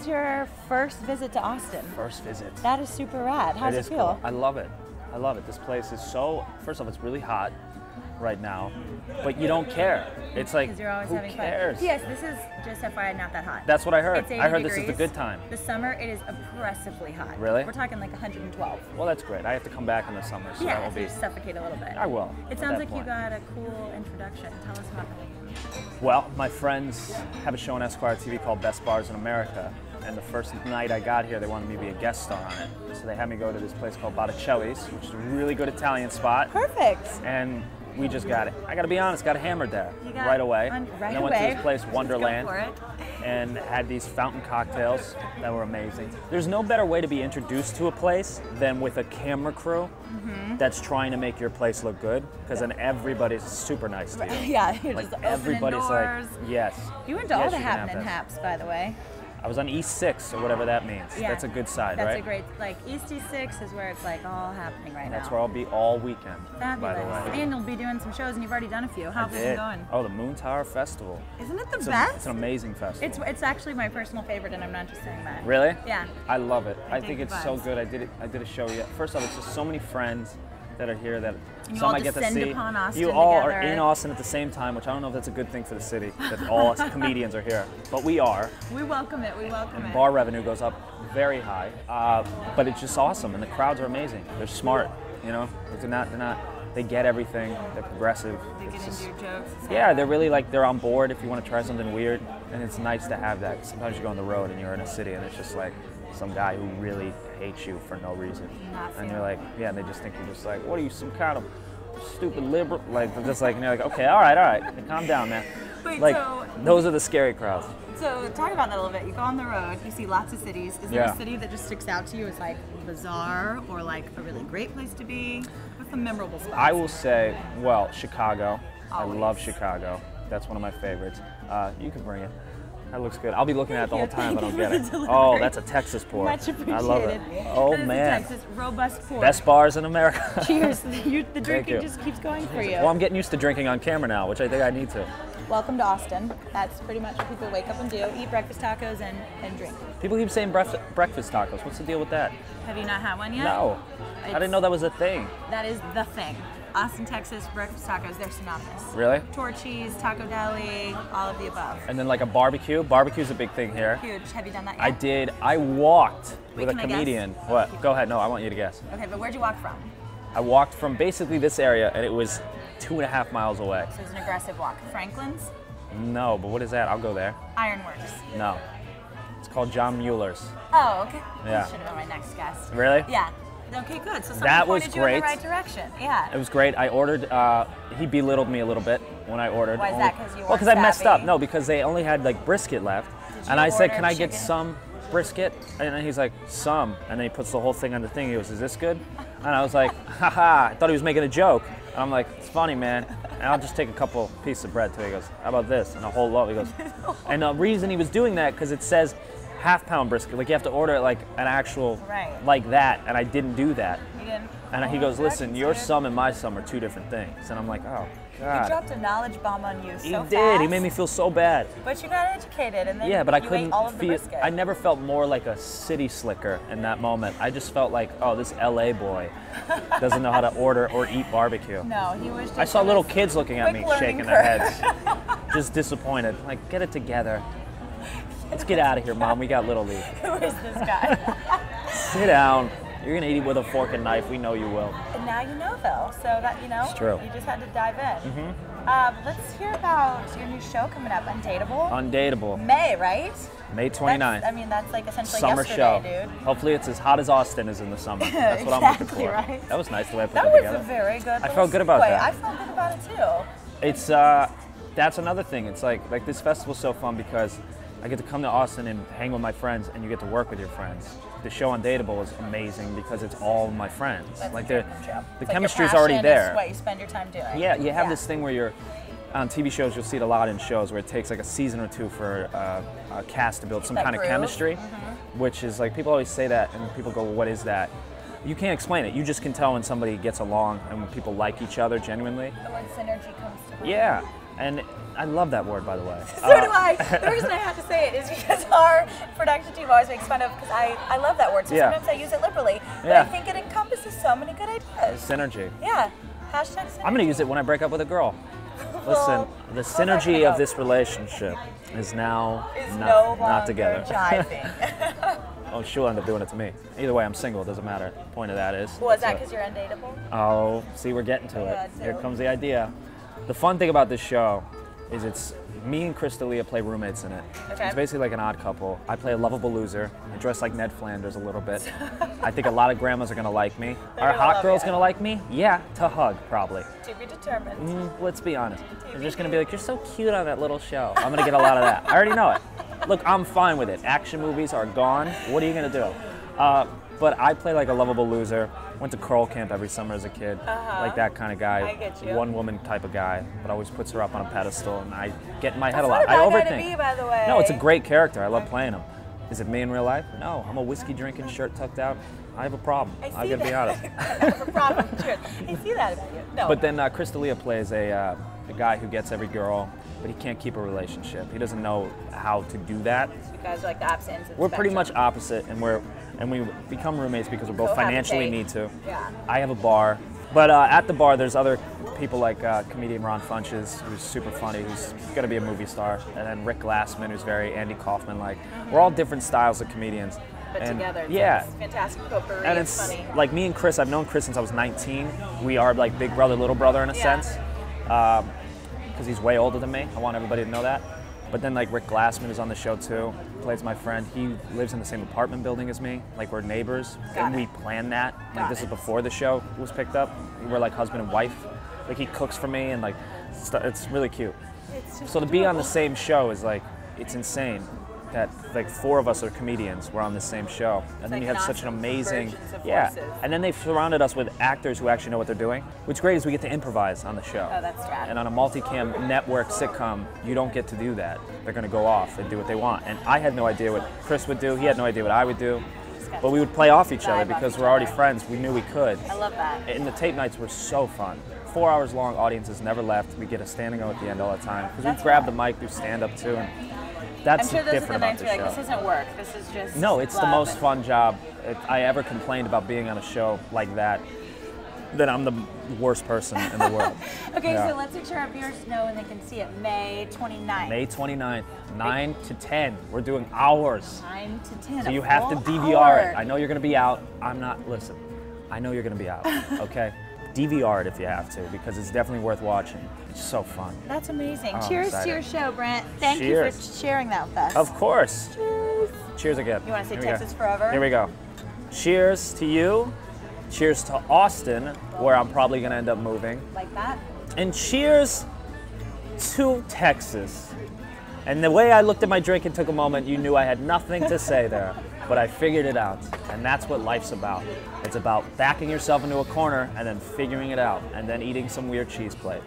is your first visit to Austin. First visit. That is super rad. How's it feel? Cool. I love it. I love it. This place is so, first off, it's really hot right now, but you don't care. It's like, you're always who having cares? Fun. Yes, this is just FYI not that hot. That's what I heard. It's 80 I heard degrees. this is the good time. The summer, it is oppressively hot. Really? We're talking like 112. Well, that's great. I have to come back in the summer, so that will be. You suffocate a little bit. I will. It sounds like you got a cool introduction. Tell us about that. Well, my friends have a show on Esquire TV called Best Bars in America, and the first night I got here, they wanted me to be a guest star on it. So they had me go to this place called Botticelli's, which is a really good Italian spot. Perfect. And we just got it. I got to be honest, got hammered there right away. Right and then went to this place, Wonderland, go for it. and had these fountain cocktails that were amazing. There's no better way to be introduced to a place than with a camera crew that's trying to make your place look good, because then everybody's super nice to you. Yeah, you're like just everybody's opening doors. like, yes. You went to all yes, the you can happening have haps, by the way. I was on East 6, or whatever that means. Yeah. That's a good side, That's right? a great, like, East E6 is where it's like all happening right now. That's where I'll be all weekend, Fabulous. by the way. And you'll be doing some shows, and you've already done a few. How have you been going? Oh, the Moontower Festival. Isn't it the best? It's an amazing festival. It's actually my personal favorite, and I'm not just saying that. Really? Yeah. I love it. I dig think the it's so vibes. good. I did a show yet. First off, it's just so many friends that are here that And you some all I get to descend see. upon Austin You all together. are in Austin at the same time, which I don't know if that's a good thing for the city, that all us comedians are here. But we are. We welcome it. We welcome it. Bar revenue goes up very high, but it's just awesome, and the crowds are amazing. They're smart, you know. They get everything. They're progressive. They get into your jokes. Yeah, they're really like, they're on board if you want to try something weird, and it's nice to have that. Sometimes you go on the road and you're in a city and it's just like some guy who really hates you for no reason. And you're like, yeah, and they just think you're just like, what are you, some kind of stupid liberal? Like, they're just like, and you're like, okay, all right, calm down, man. Wait, like, so those are the scary crowds. So talk about that a little bit. You go on the road, you see lots of cities. Is there Yeah. a city that just sticks out to you as like bizarre or like a really great place to be? What's the memorable spot? I will say, well, Chicago. Always. I love Chicago. That's one of my favorites. You can bring it. That looks good. I'll be looking at it the whole time, but I don't get it. Oh, that's a Texas pour. Much appreciated. I love it. Oh, That is a man. Texas robust pour. Best bars in America. Cheers. The drinking you. just keeps going for you. Well, I'm getting used to drinking on camera now, which I think I need to. Welcome to Austin. That's pretty much what people wake up and do. Eat breakfast tacos and drink. People keep saying breakfast tacos. What's the deal with that? Have you not had one yet? No. I didn't know that was a thing. That is the thing. Austin, Texas, breakfast tacos, they're synonymous. Really? Torchies, Taco Deli, all of the above. And then like a barbecue. Barbecue's a big thing here. Huge. Have you done that yet? I did. I walked with a can I guess? comedian. What? Go ahead. No, I want you to guess. Okay, but where'd you walk from? I walked from basically this area, and it was 2.5 miles away. So it's an aggressive walk. Franklin's? No, but what is that? I'll go there. Ironworks. No. It's called John Mueller's. Oh, okay. Yeah. That should have been my next guess. Really? Yeah. Okay, good. So someone That was pointed you in the great. right direction. Yeah. It was great. I ordered, he belittled me a little bit when I ordered. Why is that, 'cause you Well, weren't because I messed up. savvy? No, because they only had like brisket left. Did And you I said, order can I get chicken? some brisket? And then he's like, some. And then he puts the whole thing on the thing. He goes, is this good? And I was like, haha. I thought he was making a joke. And I'm like, it's funny, man. And I'll just take a couple pieces of bread too. He goes, how about this? And a whole loaf. He goes, and the reason he was doing that, because it says half-pound brisket. Like you have to order it like an actual, Right. like that. And I didn't do that. You didn't. And he goes, listen, your sum and my sum are two different things. And I'm like, oh, He God. dropped a knowledge bomb on you He so did. fast. He made me feel so bad. But you got educated, and then Yeah, but I you couldn't ate all of the feel. brisket. I never felt more like a city slicker in that moment. I just felt like, oh, this LA boy doesn't know how to order or eat barbecue. No, he was just I saw on little this kids looking at me, quick learning shaking their curve. heads, just disappointed. Like, get it together. Let's get out of here, Mom. We got Little League. Who is this guy? Sit down. You're gonna eat it with a fork and knife. We know you will. And now you know, though. So that It's true. you just had to dive in. Let's hear about your new show coming up, Undateable. Undateable. May, right? May 29th. That's like essentially Summer show. yesterday, dude. Hopefully it's as hot as Austin is in the summer. That's what I'm looking Exactly, for. right? That was nice the way I put That that was together. a very good. I felt good about that. I felt good about it too. It's that's another thing. It's like this festival's so fun because I get to come to Austin and hang with my friends, and you get to work with your friends. The show Undateable is amazing because it's all my friends. That's like the the chemistry's already It's there. what you spend your time doing. Yeah, you have this thing where you're on TV shows. You'll see it a lot in shows where it takes like a season or two for a cast to build some That kind of groove. chemistry, which is like people always say that, and people go, well, "What is that?" You can't explain it. You just can tell when somebody gets along and when people like each other genuinely. The word synergy comes to mind. Yeah. And I love that word, by the way. So do I. The reason I have to say it is because our production team always makes fun of, because I love that word, so Yeah. sometimes I use it liberally. But Yeah. I think it encompasses so many good ideas. Synergy. Yeah. Hashtag synergy. I'm gonna use it when I break up with a girl. Listen, the synergy of this relationship is now not together. Jiving. Oh, she'll end up doing it to me. Either way, I'm single. It doesn't matter. The point of that is. Well, is that because you're undateable? Oh, see, we're getting to Yeah, it. so- Here comes the idea. The fun thing about this show is it's me and Crystalia play roommates in it. Okay. It's basically like an odd couple. I play a lovable loser. I dress like Ned Flanders a little bit. I think a lot of grandmas are gonna like me. Are gonna hot love girls you. gonna like me? Yeah, to hug, probably. To be determined. Let's be honest. They're just gonna be like, you're so cute on that little show. I'm gonna get a lot of that. I already know it. Look, I'm fine with it. Action movies are gone. What are you gonna do? But I play like a lovable loser. Went to curl camp every summer as a kid. Like that kind of guy. I get you. One woman type of guy, but always puts her up on a pedestal, and I get in my head That's a lot. not a I bad guy overthink. to be, by the way. No, it's a great character. I love playing him. Is it me in real life? No, I'm a whiskey drinking, shirt tucked out. I have a problem. I see I'm gonna be that. honest. I have a problem. Cheers. I see that about you. No. But then Crystalia plays a guy who gets every girl, but he can't keep a relationship. He doesn't know how to do that. you guys are like the opposite ends of the We're pretty much spectrum. opposite, and we become roommates because we both Cohabitate. financially need to. Yeah. I have a bar, but at the bar there's other people like comedian Ron Funches, who's super funny, who's gonna be a movie star, and then Rick Glassman, who's very Andy Kaufman-like. We're all different styles of comedians. But and together, it's yeah. like this fantastic potpourri. And It's it's funny. like me and Chris, I've known Chris since I was 19. We are like big brother, little brother in a Yeah. sense. Because he's way older than me. I want everybody to know that. But then like Rick Glassman is on the show too. Plays my friend. He lives in the same apartment building as me. Like we're neighbors. Got And it. we planned that. Like Got this is it. before the show was picked up. We're like husband and wife. Like he cooks for me and like it's really cute. It's just So to be on the adorable. same show is like, it's insane that like 4 of us are comedians. We're on the same show. And then like you have such an awesome amazing, convergence of yeah. forces. And then they've surrounded us with actors who actually know what they're doing. What's great is we get to improvise on the show. Oh, that's rad. And on a multicam network sitcom, you don't get to do that. They're gonna go off and do what they want. And I had no idea what Chris would do. He had no idea what I would do. But we would play off each other Vibe off because each we're already other. friends. We knew we could. I love that. And the tape nights were so fun. 4 hours long, audiences never left. We get a standing O at the end all the time. Because That's we grab rad. the mic, do stand up too. And I'm that's sure those are the different about nights the where show. like, this isn't work. This is just No, it's the love most and- fun job I ever complained about being on a show like that. Then I'm the worst person in the world. Okay, Yeah. so let's make sure our viewers know and they can see it May 29th. May 29th, 9 to 10. We're doing hours. 9 to 10. So a you have to full DVR hour. it. I know you're going to be out. I'm not, listen, I know you're going to be out, okay? DVR it if you have to, because it's definitely worth watching. It's so fun. That's amazing. Oh, I'm Cheers excited. to your show, Brent. Thank you Cheers. for sharing that with us. Of course. Cheers. Cheers again. You want to say Here we go. Texas forever? Here we go. Cheers to you. Cheers to Austin, where I'm probably going to end up moving. Like that? And cheers to Texas. And the way I looked at my drink and took a moment, you knew I had nothing to say there. But I figured it out. And that's what life's about. It's about backing yourself into a corner and then figuring it out. And then eating some weird cheese plate.